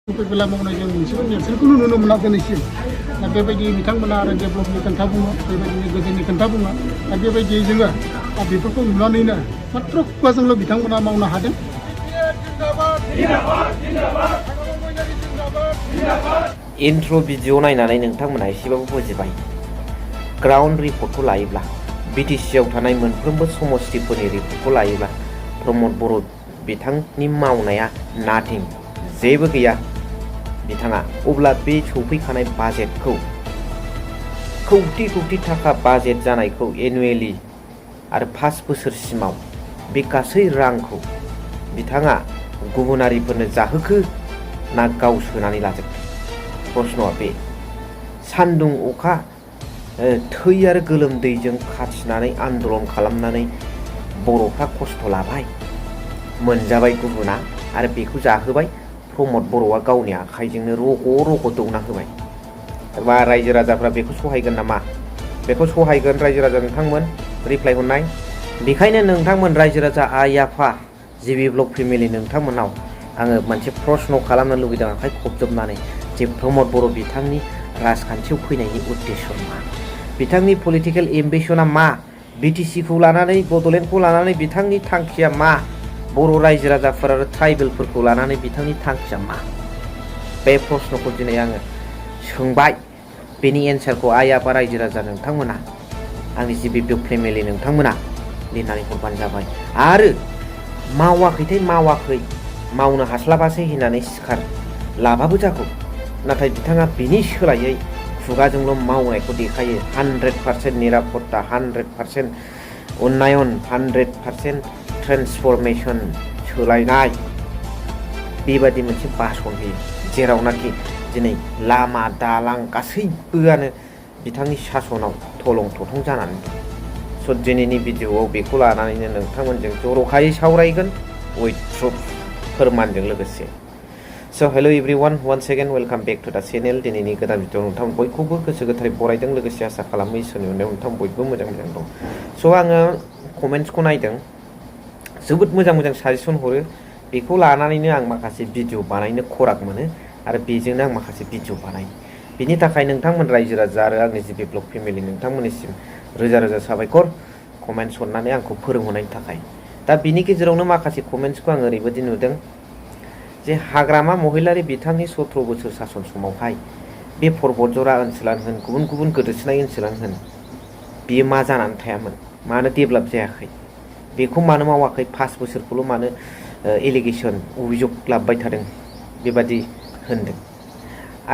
बेला मावनाय जों मोनसेबो नेरसोनखौनो नुनो मोना दिनैसिम दा बेबायदि बिथांमोना आरो डेभेलपनि खोथा बुङो बेबायदिनो गोदोनि खोथा बुङो दा बेबायदियै जोङो बेफोरखौ नुनानैनो मात्र खुगाजोंल' बिथांमोना मावनो हादों। इन्ट्र' भिडिअ नायनानै नोंथांमोना एसेबाबो बुजिबाय ग्राउन्ड रिपर्टखौ लायोब्ला बिटिसिआव थानाय मोनफ्रोमबो समस्तिफोरनि रिपर्टखौ लायोब्ला प्रमद बर' बिथांनि मावनाया नाथिं जेबो गैया बिथाङा अब्ला बे सौफैखानाय बाजेटखौ कौटि कौटि थाखा बाजेट जानायखौ एनुवेलि आरो 5 बोसोरसिमाव बे गासै रांखौ बिथाङा गुबुनारिफोरनो जाहोखो ना गाव सोनानै लाजोबखो प्रश्नआ बे सान्दुं अखा थै आरो गोलोमदैजों खाथिनानै आन्दलन खालामनानै बर'फ्रा खस्थ' लाबाय मोनजाबाय गुबुना आरो बेखौ जाहोबाय प्रमद बर'आ गावनि आखाइजोंनो रग' रग' दौना होबाय बा रायजो राजाफ्रा बेखौ सहायगोन नामा बेखौ सहायगोन रायजो राजा नोंथांमोन रिप्लाइ हरनाय बेखायनो नोंथांमोन रायजो राजा आइ आफा जिबि ब्लक फेमिलि नोंथांमोनाव आङो मोनसे प्रश्न खालामनो लुबैदों आखाइ खबजबनानै जे प्रमद बर' बिथांनि राजखान्थियाव फैनायनि उद्देश्य मा बिथांनि पलिटिकेल एम्बिशना मा बिटिसिखौ लानानै बड'लेण्डखौ लानानै बिथांनि थांखिया मा बर' रायजो राजाफोर आरो ट्राइबेलफोरखौ लानानै बिथांनि थांखिया मा बे प्रश्नखौ दिनै आङो सोंबाय बेनि एन्सारखौ आइ आफा रायजो राजा नोंथांमोना आंनि जिबि ब्लक फेमिलि नोंथांमोना लिरनानै हरबानो जाबाय आरो मावाखैथाय मावाखै मावनो हास्लाबासै होननानै सिखार लाबाबो जागौ नाथाय बिथाङा बिनि सोलायै खुगाजोंल' मावनायखौ देखायो 100% निरापत्ता 100% उन्नयन 100% ट्रेन्सफरमेशन सोलायनाय बेबादि मोनसे भाषण होयो जेरावनाखि दिनै लामा दालां गासैबोआनो बिथांनि सासनाव थलं थथं जानानै दं स' दिनैनि भिडिअआव बेखौ लानानैनो नोंथांमोनजों जर'खायै सावरायगोन उइथ प्रुफ फोरमानजों लोगोसे स' hello' everyone once again welcome back to the channel दिनैनि गोदान भिडिअ नोंथां बयखौबो गोसो गोथारै बरायदों लोगोसे आसा खालामो इसोरनि अननायाव नोंथां बयबो मोजां मोजां दं स' आङो कमेन्ट्सखौ नायदों जोबोद मोजां मोजां साजेसन हरो बेखौ लानानैनो आं माखासे भिडिअ बानायनो खराग मोनो आरो बेजोंनो आं माखासे भिडिअ बानायो बिनि थाखाय नोंथांमोन रायजो राजा आरो आंनि जिबि ब्लक फेमिलि नोंथांमोननिसिम रोजा रोजा साबायखर कमेन्ट्स हरनानै आंखौ फोरोंहरनायनि थाखाय दा बिनि गेजेरावनो माखासे कमेन्ट्सखौ आं ओरैबायदि नुदों जे हाग्रामा महिलारि बिथांनि 17 बोसोर सासन समावहाय बे पर्बतजरा ओनसोलानो होन गुबुन गुबुन गोदोसोनाय ओनसोलानो होन बियो मा जानानै थायामोन मानो डेभेलप जायाखै बेखौ मानो मावाखै 5 बोसोरखौल' मानो एलिगेसन अभियोग लाबोबाय थादों बेबादि होनदों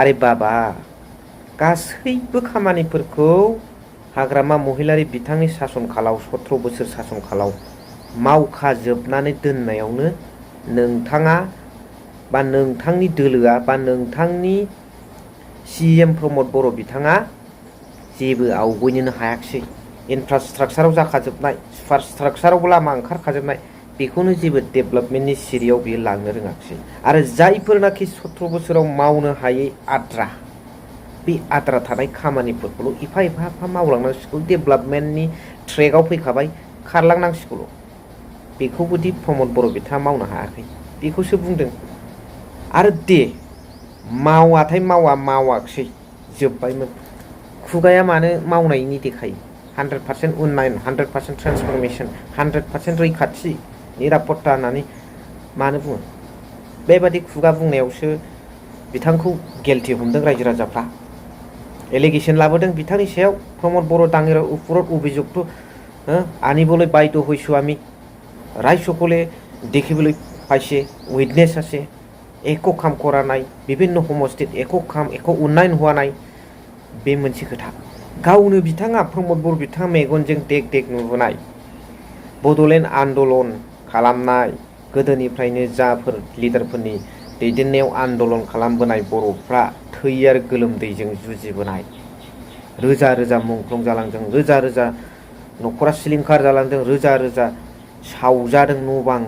आरे बाबा गासैबो खामानिफोरखौ हाग्रामा महिलारि बिथांनि सासन कालाव 17 बोसोर सासन कालाव मावखाजोबनानै दोननायावनो नोंथाङा बा नोंथांनि दोलोआ बा नोंथांनि सिएम प्रमद बर' बिथाङा जेबो आवगायनोनो हायाखिसै इनफ्रास्ट्राक्चाराव जाखाजोबनाय सुपारस्ट्राक्चारावबो लामा ओंखारखाजोबनाय बेखौनो जेबो डेभेलपमेन्टनि सिरियाव बियो लांनो रोङाखिसै आरो जायफोरनाखि 17 बोसोराव मावनो हायै आद्रा बे आद्रा थानाय खामानिफोरखौल' एफा एफा मावलांनांसिगौ डेभेलपमेन्टनि ट्रेकआव फैखाबाय खारलांनांसिगौल' बेखौबोदि प्रमद बर' बिथाङा मावनो हायाखै बेखौसो बुंदों आरो दे मावाथाय मावाखिसै जोब्बायमोन खुगाया मानो मावनायनि देखायो 100% उन्नयन 100% ट्रेन्सफरमेशन 100% रैखाथि निरापत्ता होननानै मानो बुङो बेबादि खुगा बुंनायावसो बिथांखौ गेलथि हमदों रायजो राजाफ्रा एलिगेशन लाबोदों बिथांनि सायाव प्रमद बर' डाঙের উপৰত অভিযোগটো আনিবলৈ বাধ্য হৈছোঁ আমি ৰাইজসকলে দেখিবলৈ পাইছে উইটনেছ আছে একো কাম কৰা নাই বিভিন্ন সমষ্টিত একো কাম একো উন্নয়न হোৱা নাই बे मोनसे खोथा गावनो बिथाङा प्रमद बर' बिथाङा मेगनजों देग देग नुबोनाय बड'लेण्ड आन्दलन खालामनाय गोदोनिफ्रायनो जाफोर लिडारफोरनि दैदेननायाव आन्दलन खालामबोनाय बर'फ्रा थै आरो गोलोमदैजों जुजिबोनाय रोजा रोजा मुंख्लं जालांदों रोजा रोजा न'खरा सिलिंखार जालांदों रोजा रोजा सावजादों न' बां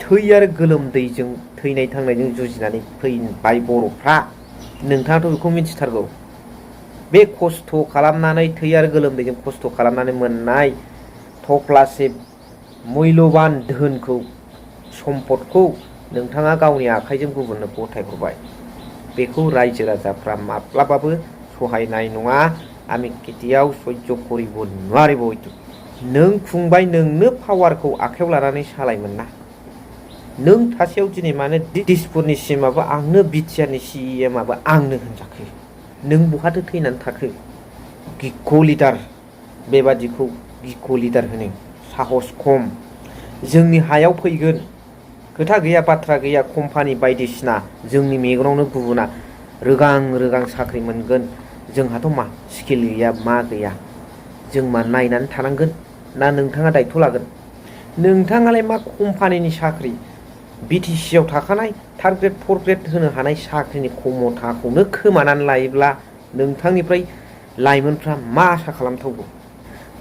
थै आरो गोलोमदैजों थैनाय थांनायजों जुजिनानै फैबाय बर'फ्रा नोंथाङाथ' बेखौ मिथिथारगौ बे खस्थ' खालामनानै थै आरो गोलोमदैजों खस्थ' खालामनानै मोननाय थफ्लासे मुल्यबान धोनखौ सम्पदखौ नोंथाङा गावनि आखाइजों गुबुननो गथायहरबाय बेखौ रायजो राजाफ्रा माब्लाबाबो सहायनाय नङा आमी केতিয়াव सह्य करिब नुवारिब हयतो नों खुंबाय नोंनो पावारखौ आखायाव लानानै सालायमोन ना नों थासेयाव दिनै मानो दिसपुरनि सिमाबो आंनो बिटिआरनि सिएमआबो आंनो होनजाखो नों बहाथो थैनानै थाखो गिख' लिडार बेबादिखौ गिख' लिडार होनो साहस खम जोंनि हायाव फैगोन खोथा गैया बाथ्रा गैया कम्पानि बायदिसिना जोंनि मेगनावनो गुबुना रोगां रोगां साख्रि मोनगोन जोंहाथ' मा स्किल गैया मा गैया जों मा नायनानै थानांगोन ना नोंथाङा दायथ' लागोन नोंथाङालाय मा कम्पानिनि साख्रि बिटिसिआव थाखानाय थार्ड ग्रेड फर्थ ग्रेड होनो हानाय साख्रिनि खमथाखौनो खोमानानै लायोब्ला नोंथांनिफ्राय लाइमोनफ्रा मा आसा खालामथावगौ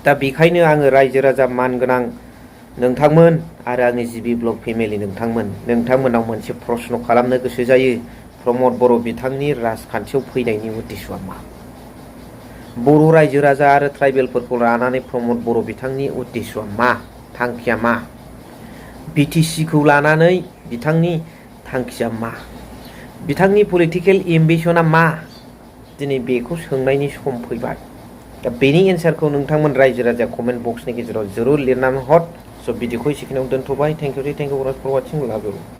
दा बेखायनो आङो रायजो राजा मानगोनां नोंथांमोन आरो आंनि जिबि ब्लग फेमिलि नोंथांमोनाव मोनसे प्रश्न खालामनो गोसो जायो प्रमद बर' बिथांनि राजखान्थियाव फैनायनि उद्देश्यआ मा बर' रायजो राजा आरो ट्राइबेलफोरखौ लानानै प्रमद बर' बिथांनि उद्देश्यआ मा थांखिया मा बिटिसिखौ लानानै बिथांनि थांखिया मा बिथांनि पलिटिकेल एम्बिशना मा दिनै बेखौ सोंनायनि सम फैबाय दा बेनि एन्सारखौ नोंथांमोन रायजो राजा कमेन्ट बक्सनि गेजेराव जरुर लिरनानै हर स' भिडिअखौ एसेखिनियाव दोनथ'बाय थेंक इउ फर वाचिं लाभ इउ